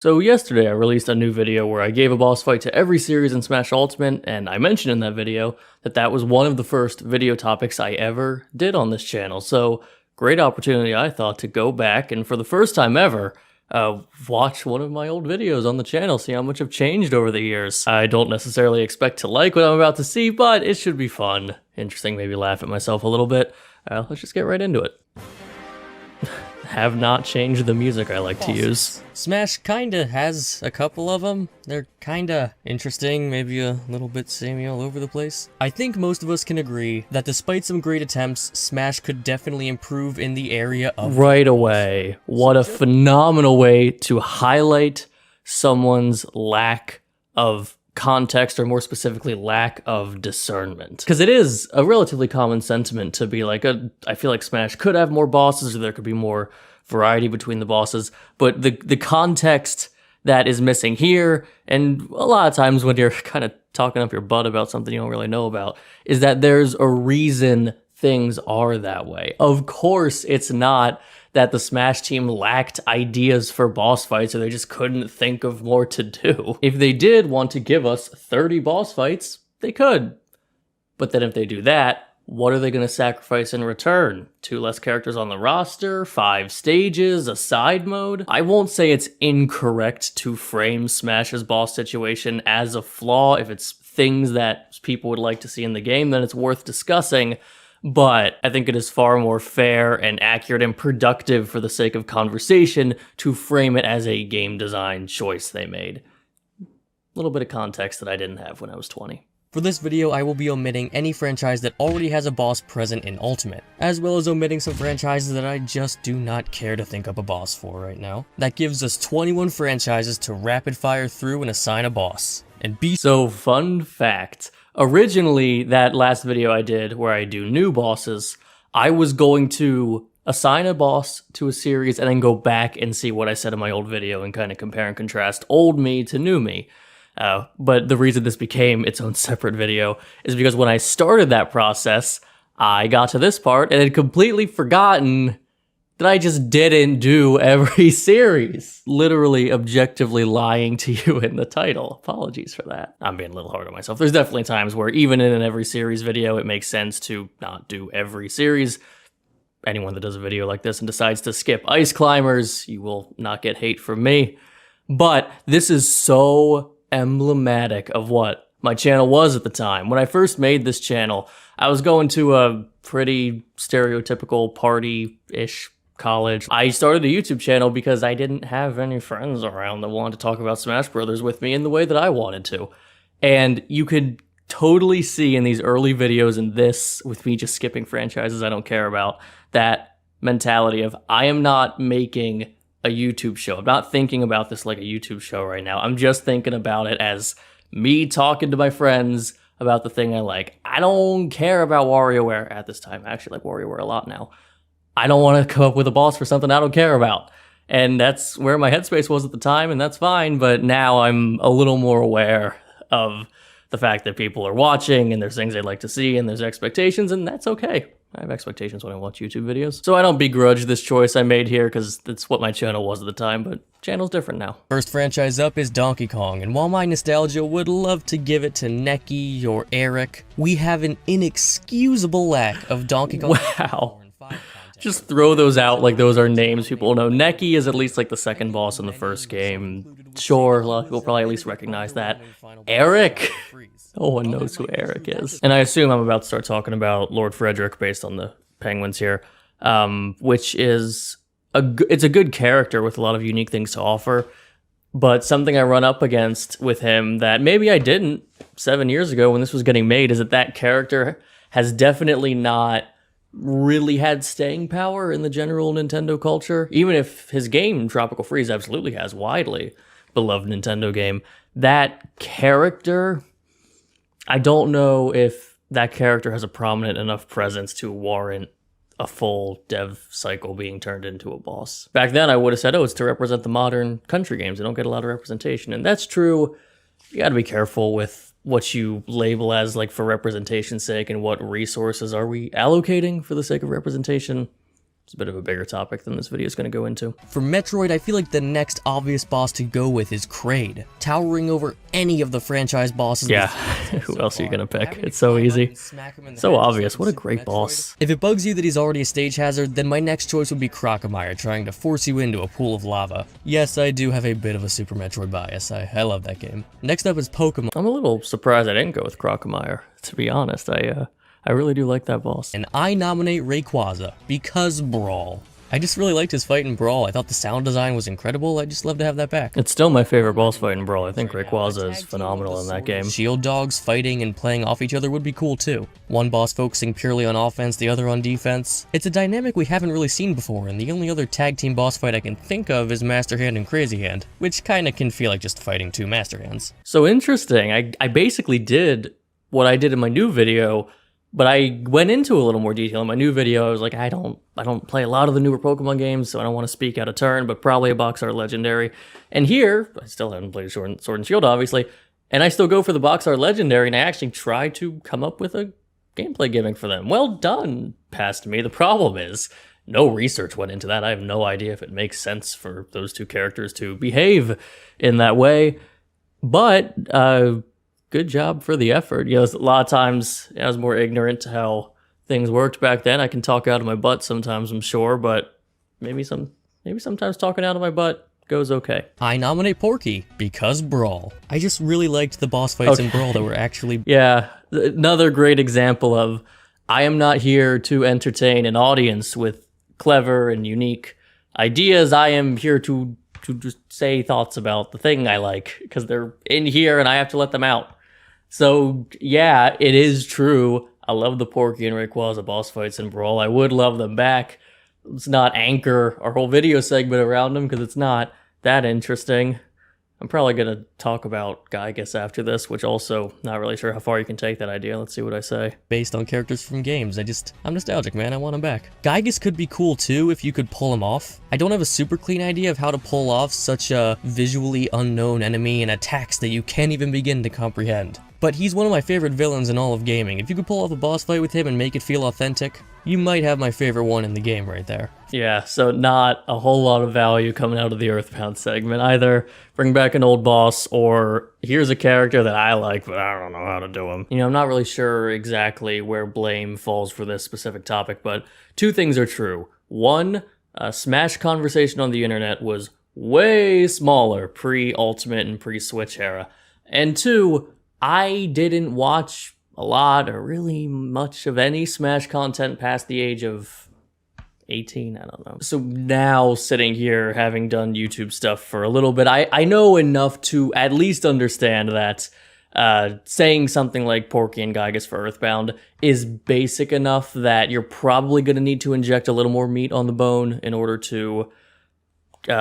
So yesterday I released a new video where I gave a boss fight to every series in Smash Ultimate, and I mentioned in that video that that was one of the first video topics I ever did on this channel. So great opportunity, I thought, to go back and for the first time ever, watch one of my old videos on the channel, see how much I've changed over the years. I don't necessarily expect to like what I'm about to see, but it should be fun, interesting, maybe laugh at myself a little bit. Let's just get right into it. Have not changed the music I like to use. Smash kinda has a couple of them. They're kinda interesting, maybe a little bit samey all over the place. I think most of us can agree that despite some great attempts, Smash could definitely improve in the area of right away. What a phenomenal way to highlight someone's lack of context, or more specifically lack of discernment, because it is a relatively common sentiment to be like, I feel like Smash could have more bosses, or there could be more variety between the bosses, but the context that is missing here, and a lot of times when you're kind of talking up your butt about something you don't really know about, is that there's a reason things are that way. Of course, it's not that the Smash team lacked ideas for boss fights or they just couldn't think of more to do. If they did want to give us 30 boss fights, they could. But then if they do that, what are they going to sacrifice in return? 2 less characters on the roster, 5 stages, a side mode? I won't say it's incorrect to frame Smash's boss situation as a flaw. If it's things that people would like to see in the game, then it's worth discussing. But I think it is far more fair and accurate and productive for the sake of conversation to frame it as a game design choice they made. A little bit of context that I didn't have when I was 20. For this video, I will be omitting any franchise that already has a boss present in Ultimate, as well as omitting some franchises that I just do not care to think up a boss for right now. That gives us 21 franchises to rapid fire through and assign a boss. So, fun fact. Originally, that last video I did where I do new bosses, I was going to assign a boss to a series and then go back and see what I said in my old video and kind of compare and contrast old me to new me. But the reason this became its own separate video is because when I started that process, I got to this part and had completely forgotten that I just didn't do every series. Literally, objectively lying to you in the title. Apologies for that. I'm being a little hard on myself. There's definitely times where even in an every series video, it makes sense to not do every series. Anyone that does a video like this and decides to skip Ice Climbers, you will not get hate from me. But this is so emblematic of what my channel was at the time. When I first made this channel, I was going to a pretty stereotypical party-ish college. I started a YouTube channel because I didn't have any friends around that wanted to talk about Smash Brothers with me in the way that I wanted to. And you could totally see in these early videos and this, with me just skipping franchises I don't care about, that mentality of, I am not making a YouTube show. I'm not thinking about this like a YouTube show right now. I'm just thinking about it as me talking to my friends about the thing I like. I don't care about WarioWare at this time. I actually like WarioWare a lot now. I don't want to come up with a boss for something I don't care about. And that's where my headspace was at the time, and that's fine, but now I'm a little more aware of the fact that people are watching, and there's things they'd like to see, and there's expectations, and that's okay. I have expectations when I watch YouTube videos. So I don't begrudge this choice I made here, because that's what my channel was at the time, but channel's different now. First franchise up is Donkey Kong, and while my nostalgia would love to give it to Neki or Eric, we have an inexcusable lack of Donkey Kong. Wow. Just throw those out like those are names people know. Neki is at least like the second boss in the first game. Sure, a lot of people probably at least recognize that. Eric? No one knows who Eric is. And I assume I'm about to start talking about Lord Frederick based on the penguins here, which is it's a good character with a lot of unique things to offer. But something I run up against with him that maybe I didn't 7 years ago when this was getting made is that character has definitely not really had staying power in the general Nintendo culture. Even if his game, Tropical Freeze, absolutely has widely beloved Nintendo game, that character, I don't know if that character has a prominent enough presence to warrant a full dev cycle being turned into a boss. Back then, I would have said, oh, it's to represent the modern country games. They don't get a lot of representation, and that's true. You gotta be careful with what you label as like for representation's sake and what resources are we allocating for the sake of representation. It's a bit of a bigger topic than this video is going to go into. For Metroid, I feel like the next obvious boss to go with is Kraid, towering over any of the franchise bosses. Yeah, who else are you going to pick? It's so easy. So obvious. What a great boss. If it bugs you that he's already a stage hazard, then my next choice would be Crocomire, trying to force you into a pool of lava. Yes, I do have a bit of a Super Metroid bias. I love that game. Next up is Pokémon. I'm a little surprised I didn't go with Crocomire, to be honest. I really do like that boss. And I nominate Rayquaza, because Brawl. I just really liked his fight in Brawl. I thought the sound design was incredible. I'd just love to have that back. It's still my favorite boss fight in Brawl. I think Rayquaza is phenomenal in that game. Shield dogs fighting and playing off each other would be cool too. One boss focusing purely on offense, the other on defense. It's a dynamic we haven't really seen before, and the only other tag team boss fight I can think of is Master Hand and Crazy Hand, which kinda can feel like just fighting two Master Hands. So interesting. I basically did what I did in my new video, but I went into a little more detail in my new video. I was like, I don't play a lot of the newer Pokemon games, so I don't want to speak out of turn, but probably a box art legendary. And here, I still haven't played Sword and Shield, obviously, and I still go for the box art legendary, and I actually try to come up with a gameplay gimmick for them. Well done, past me. The problem is, no research went into that. I have no idea if it makes sense for those two characters to behave in that way, but good job for the effort. You know, a lot of times I was more ignorant to how things worked back then. I can talk out of my butt sometimes, I'm sure, but maybe sometimes talking out of my butt goes okay. I nominate Porky, because Brawl. I just really liked the boss fights in Brawl that were actually... Yeah, another great example of, I am not here to entertain an audience with clever and unique ideas. I am here to just say thoughts about the thing I like, because they're in here and I have to let them out. So, yeah, it is true. I love the Porky and Rayquaza boss fights in Brawl. I would love them back. Let's not anchor our whole video segment around them, because it's not that interesting. I'm probably going to talk about Gygas after this, which also not really sure how far you can take that idea. Let's see what I say. Based on characters from games. I'm nostalgic, man. I want him back. Gygas could be cool too if you could pull him off. I don't have a super clean idea of how to pull off such a visually unknown enemy and attacks that you can't even begin to comprehend. But he's one of my favorite villains in all of gaming. If you could pull off a boss fight with him and make it feel authentic, you might have my favorite one in the game right there. Yeah, so not a whole lot of value coming out of the Earthbound segment. Either bring back an old boss, or here's a character that I like, but I don't know how to do him. You know, I'm not really sure exactly where blame falls for this specific topic, but two things are true. One, Smash conversation on the internet was way smaller pre-Ultimate and pre-Switch era. And two, I didn't watch a lot or really much of any Smash content past the age of 18, I don't know. So now, sitting here, having done YouTube stuff for a little bit, I know enough to at least understand that saying something like Porky and Gygas for Earthbound is basic enough that you're probably going to need to inject a little more meat on the bone in order to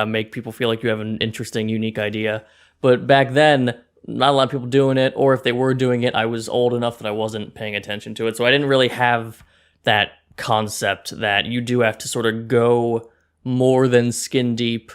make people feel like you have an interesting, unique idea. But back then, not a lot of people doing it, or if they were doing it, I was old enough that I wasn't paying attention to it. So I didn't really have that concept that you do have to sort of go more than skin deep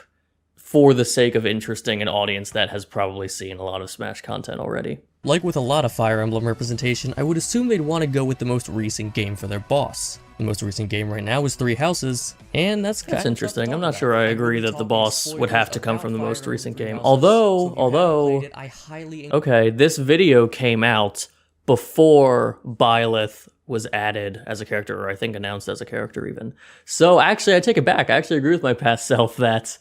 for the sake of interesting an audience that has probably seen a lot of Smash content already. Like with a lot of Fire Emblem representation, I would assume they'd want to go with the most recent game for their boss. The most recent game right now is Three Houses, and that's interesting. I'm not sure I agree that the boss would have to come from the most recent game. Although, okay, this video came out before Byleth was added as a character, or I think announced as a character even. So actually, I take it back. I actually agree with my past self that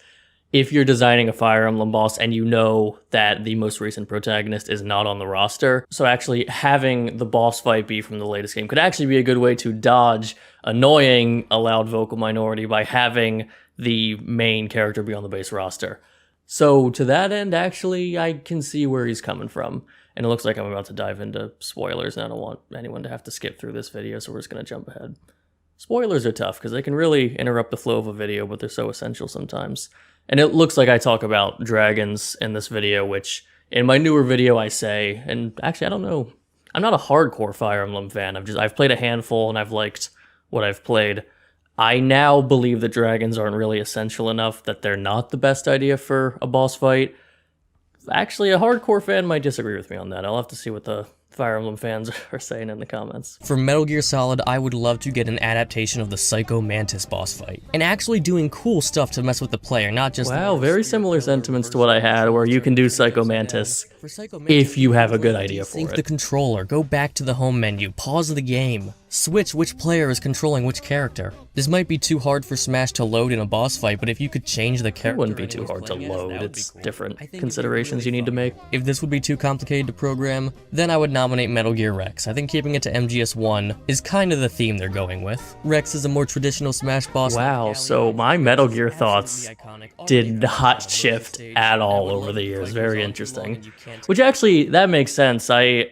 if you're designing a Fire Emblem boss and you know that the most recent protagonist is not on the roster, so actually having the boss fight be from the latest game could actually be a good way to dodge annoying a loud vocal minority by having the main character be on the base roster. So to that end, actually, I can see where he's coming from. And it looks like I'm about to dive into spoilers, and I don't want anyone to have to skip through this video, so we're just going to jump ahead. Spoilers are tough because they can really interrupt the flow of a video, but they're so essential sometimes. And it looks like I talk about dragons in this video, which in my newer video I say, and actually I don't know, I'm not a hardcore Fire Emblem fan. I've played a handful and I've liked what I've played. I now believe that dragons aren't really essential enough that they're not the best idea for a boss fight. Actually, a hardcore fan might disagree with me on that. I'll have to see what the Fire Emblem fans are saying in the comments. For Metal Gear Solid, I would love to get an adaptation of the Psycho Mantis boss fight, and actually doing cool stuff to mess with the player, not just— Wow, very similar sentiments to what I had, where you can do Psycho Mantis if you have a good idea for Sync it. the controller, go back to the home menu, pause the game, switch which player is controlling which character. This might be too hard for Smash to load in a boss fight, but if you could change the character— It wouldn't be too hard to load, it's different considerations you need to make. If this would be too complicated to program, then I would nominate Metal Gear Rex. I think keeping it to MGS1 is kind of the theme they're going with. Rex is a more traditional Smash boss. Wow, so my Metal Gear thoughts did not shift at all over the years. Very interesting. Which actually, that makes sense. I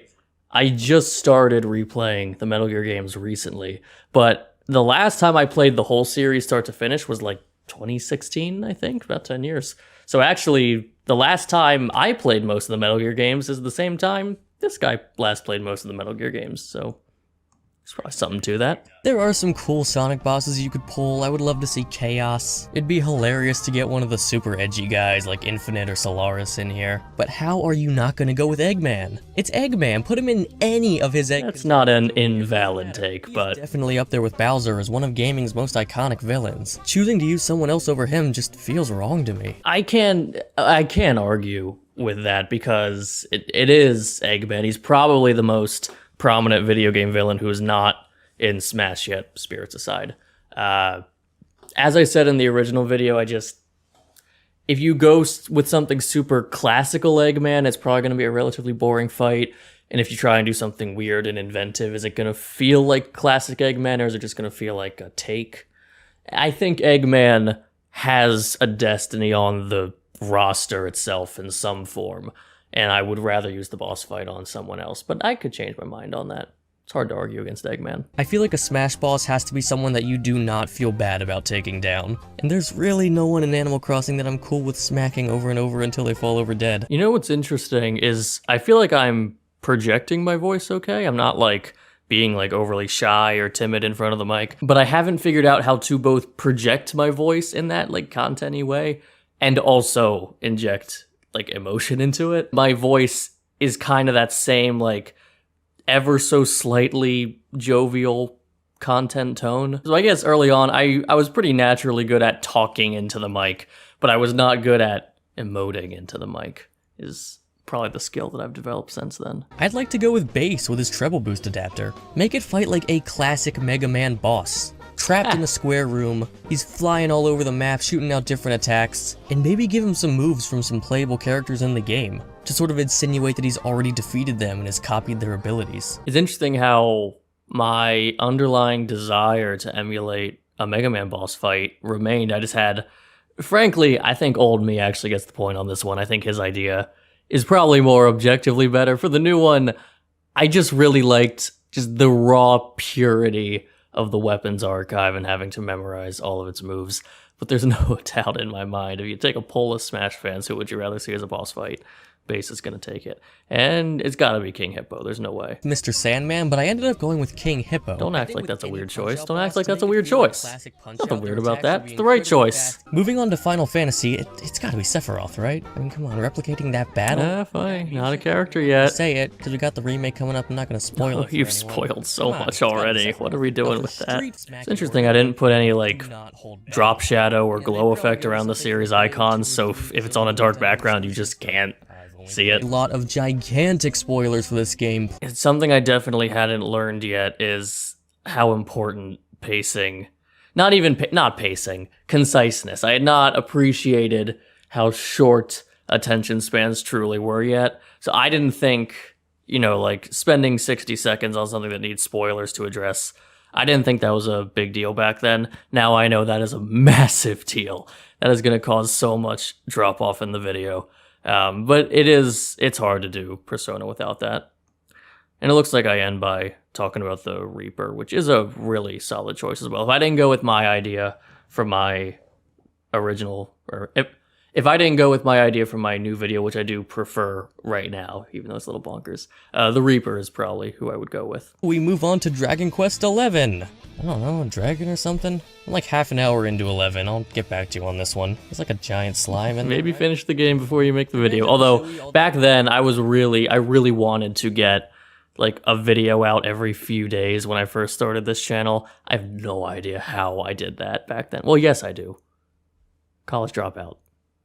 just started replaying the Metal Gear games recently, but the last time I played the whole series start to finish was like 2016, I think, about 10 years. So actually, the last time I played most of the Metal Gear games is the same time this guy last played most of the Metal Gear games, so there's probably something to that. There are some cool Sonic bosses you could pull. I would love to see Chaos. It'd be hilarious to get one of the super edgy guys like Infinite or Solaris in here. But how are you not gonna go with Eggman? It's Eggman, put him in any of his egg— That's not an invalid take, but definitely up there with Bowser as one of gaming's most iconic villains. Choosing to use someone else over him just feels wrong to me. I can't argue with that because it is Eggman. He's probably the most prominent video game villain who is not in Smash yet, spirits aside. As I said in the original video, if you go with something super classical Eggman, it's probably going to be a relatively boring fight. And if you try and do something weird and inventive, is it going to feel like classic Eggman, or is it just going to feel like a take? I think Eggman has a destiny on the roster itself in some form, and I would rather use the boss fight on someone else, but I could change my mind on that. It's hard to argue against Eggman. I feel like a Smash boss has to be someone that you do not feel bad about taking down. And there's really no one in Animal Crossing that I'm cool with smacking over and over until they fall over dead. You know what's interesting is I feel like I'm projecting my voice okay. I'm not like being like overly shy or timid in front of the mic, but I haven't figured out how to both project my voice in that like content-y way and also inject like emotion into it. My voice is kind of that same like ever so slightly jovial content tone. So I guess early on I was pretty naturally good at talking into the mic, but I was not good at emoting into the mic is probably the skill that I've developed since then. I'd like to go with Bass with his treble boost adapter. Make it fight like a classic Mega Man boss. Trapped in a square room, he's flying all over the map, shooting out different attacks, and maybe give him some moves from some playable characters in the game, to sort of insinuate that he's already defeated them and has copied their abilities. It's interesting how my underlying desire to emulate a Mega Man boss fight remained. I just had, frankly, I think old me actually gets the point on this one. I think his idea is probably more objectively better. For the new one, I just really liked just the raw purity of the weapons archive and having to memorize all of its moves. But there's no doubt in my mind, if you take a poll of Smash fans, who would you rather see as a boss fight? Bass is going to take it. And it's got to be King Hippo. There's no way. Mr. Sandman, but I ended up going with King Hippo. Don't act like that's a weird choice. Don't act like that's a weird choice. Nothing weird about that. It's the right choice. Moving on to Final Fantasy, it's got to be Sephiroth, right? I mean, come on, replicating that battle? Fine. Not a character yet. Say it, because we got the remake coming up. I'm not going to spoil it for You've anyone. spoiled so much already. What are we doing with that? It's interesting I didn't put any, like, drop shadow or glow effect around the series icons, so if it's on a dark background, you just can't see it. A lot of gigantic spoilers for this game. It's something I definitely hadn't learned yet is how important pacing, not pacing, conciseness. I had not appreciated how short attention spans truly were yet. So I didn't think, like spending 60 seconds on something that needs spoilers to address, I didn't think that was a big deal back then. Now I know that is a massive deal. That is going to cause so much drop off in the video. But it's hard to do Persona without that. And it looks like I end by talking about the Reaper, which is a really solid choice as well. If I didn't go with my idea for my original, or if I didn't go with my idea for my new video, which I do prefer right now, even though it's a little bonkers, the Reaper is probably who I would go with. We move on to Dragon Quest XI. I don't know, a dragon or something? I'm like half an hour into 11. I'll get back to you on this one. It's like a giant slime in there. Maybe finish the game before you make the video. Although back then I really wanted to get like a video out every few days when I first started this channel. I have no idea how I did that back then. Well, yes, I do. College dropout.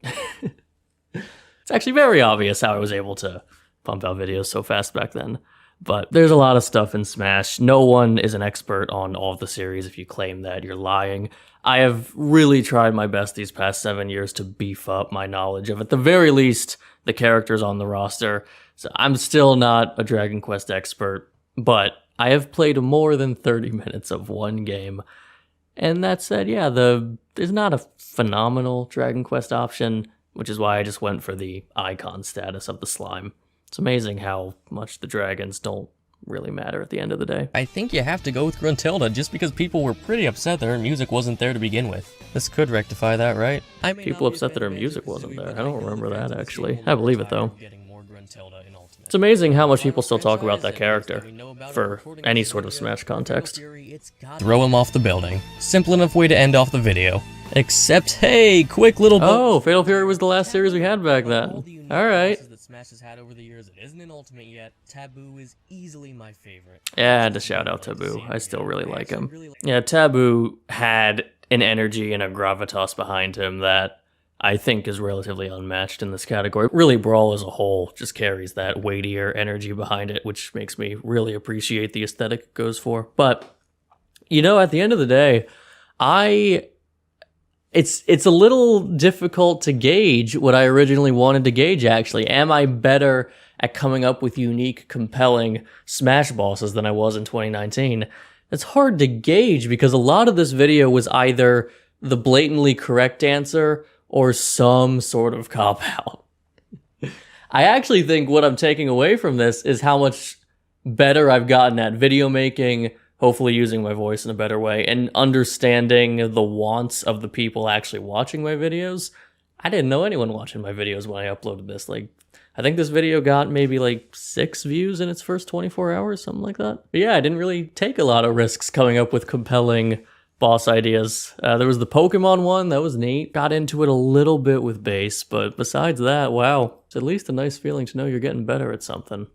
It's actually very obvious how I was able to pump out videos so fast back then. But there's a lot of stuff in Smash. No one is an expert on all of the series. If you claim that, you're lying. I have really tried my best these past 7 years to beef up my knowledge of, at the very least, the characters on the roster. So I'm still not a Dragon Quest expert, but I have played more than 30 minutes of one game. And that said, yeah, there's not a phenomenal Dragon Quest option, which is why I just went for the icon status of the slime. It's amazing how much the dragons don't really matter at the end of the day. I think you have to go with Gruntilda just because people were pretty upset that her music wasn't there to begin with. This could rectify that, right? People upset that her music wasn't there. I don't remember that, actually. I believe it, though. It's amazing how much people still talk about that character for any sort of Smash context. Throw him off the building. Simple enough way to end off the video. Except, hey, quick little... Oh, Fatal Fury was the last series we had back then. Alright. Smash has had over the years. It isn't an Ultimate yet. Taboo is easily my favorite. Yeah, I had to shout out Taboo. I still really like him. Yeah, Taboo had an energy and a gravitas behind him that I think is relatively unmatched in this category. Really, Brawl as a whole just carries that weightier energy behind it, which makes me really appreciate the aesthetic it goes for. But, you know, at the end of the day, It's a little difficult to gauge what I originally wanted to gauge, actually. Am I better at coming up with unique, compelling Smash bosses than I was in 2019? It's hard to gauge because a lot of this video was either the blatantly correct answer or some sort of cop-out. I actually think what I'm taking away from this is how much better I've gotten at video making, hopefully using my voice in a better way, and understanding the wants of the people actually watching my videos. I didn't know anyone watching my videos when I uploaded this. Like, I think this video got maybe like 6 views in its first 24 hours, something like that. But yeah, I didn't really take a lot of risks coming up with compelling boss ideas. There was the Pokemon one, that was neat. Got into it a little bit with base, but besides that, wow. It's at least a nice feeling to know you're getting better at something.